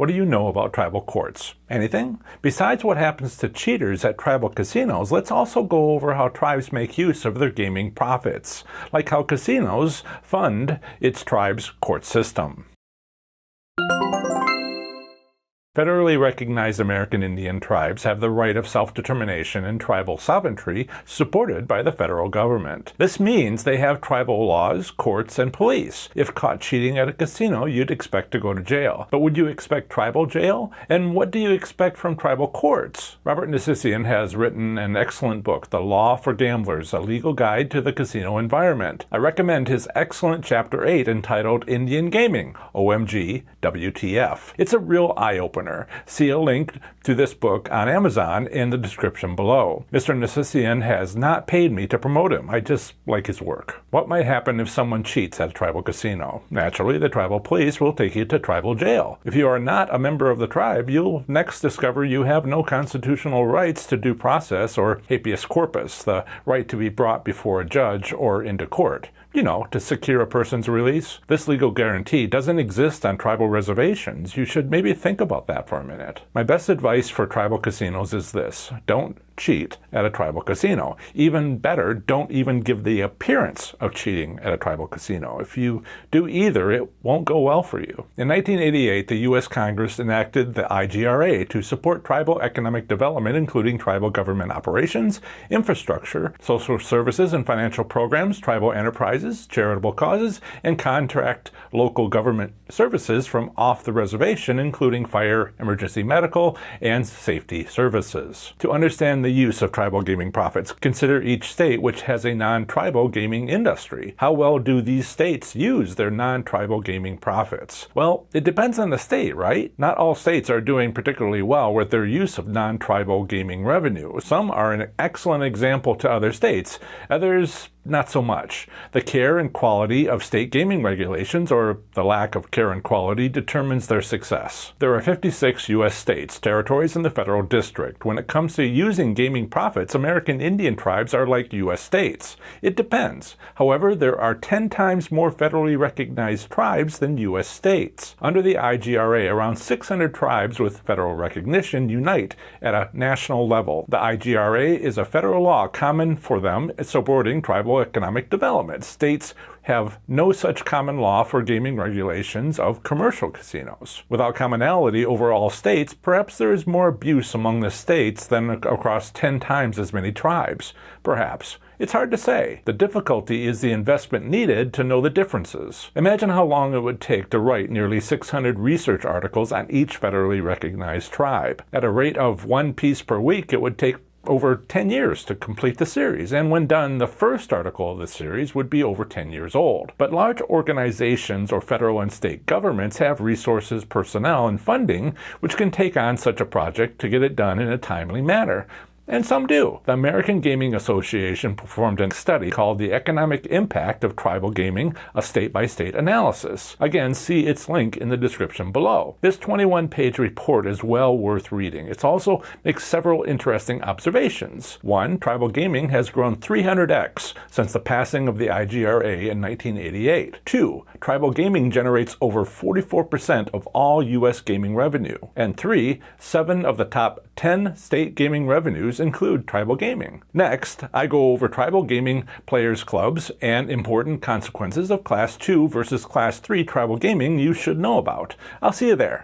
What do you know about tribal courts? Anything? Besides what happens to cheaters at tribal casinos, let's also go over how tribes make use of their gaming profits, like how casinos fund its tribe's court system. Federally recognized American Indian tribes have the right of self-determination and tribal sovereignty supported by the federal government. This means they have tribal laws, courts, and police. If caught cheating at a casino, you'd expect to go to jail. But would you expect tribal jail? And what do you expect from tribal courts? Robert Nersessian has written an excellent book, The Law for Gamblers, a legal guide to the casino environment. I recommend his excellent Chapter 8 entitled Indian Gaming, OMG, WTF. It's a real eye-opener. See a link to this book on Amazon in the description below. Mr. Nersessian has not paid me to promote him. I just like his work. What might happen if someone cheats at a tribal casino? Naturally, the tribal police will take you to tribal jail. If you are not a member of the tribe, you'll next discover you have no constitutional rights to due process or habeas corpus, the right to be brought before a judge or into court. You know, to secure a person's release. This legal guarantee doesn't exist on tribal reservations. You should maybe think about that for a minute. My best advice for tribal casinos is this: don't cheat at a tribal casino. Even better, don't even give the appearance of cheating at a tribal casino. If you do either, it won't go well for you. In 1988, the U.S. Congress enacted the IGRA to support tribal economic development, including tribal government operations, infrastructure, social services and financial programs, tribal enterprises, charitable causes, and contract local government services from off the reservation, including fire, emergency medical, and safety services. To understand the use of tribal gaming profits, consider each state which has a non-tribal gaming industry. How well do these states use their non-tribal gaming profits? Well, it depends on the state, right? Not all states are doing particularly well with their use of non-tribal gaming revenue. Some are an excellent example to other states, others not so much. The care and quality of state gaming regulations, or the lack of care and quality, determines their success. There are 56 U.S. states, territories, and the federal district. When it comes to using gaming profits, American Indian tribes are like U.S. states. It depends. However, there are 10 times more federally recognized tribes than U.S. states. Under the IGRA, around 600 tribes with federal recognition unite at a national level. The IGRA is a federal law common for them supporting tribal economic development. States have no such common law for gaming regulations of commercial casinos. Without commonality over all states, perhaps there is more abuse among the states than across 10 times as many tribes. Perhaps. It's hard to say. The difficulty is the investment needed to know the differences. Imagine how long it would take to write nearly 600 research articles on each federally recognized tribe. At a rate of one piece per week, it would take over 10 years to complete the series, and when done, the first article of the series would be over 10 years old. But large organizations or federal and state governments have resources, personnel, and funding which can take on such a project to get it done in a timely manner. And some do. The American Gaming Association performed a study called The Economic Impact of Tribal Gaming, a State-by-State Analysis. Again, see its link in the description below. This 21-page report is well worth reading. It also makes several interesting observations. 1. Tribal gaming has grown 300x since the passing of the IGRA in 1988. 2. Tribal gaming generates over 44% of all U.S. gaming revenue. And 3. 7 of the top 10 state gaming revenues include tribal gaming. Next, I go over tribal gaming players clubs and important consequences of Class 2 versus Class 3 tribal gaming you should know about. I'll see you there.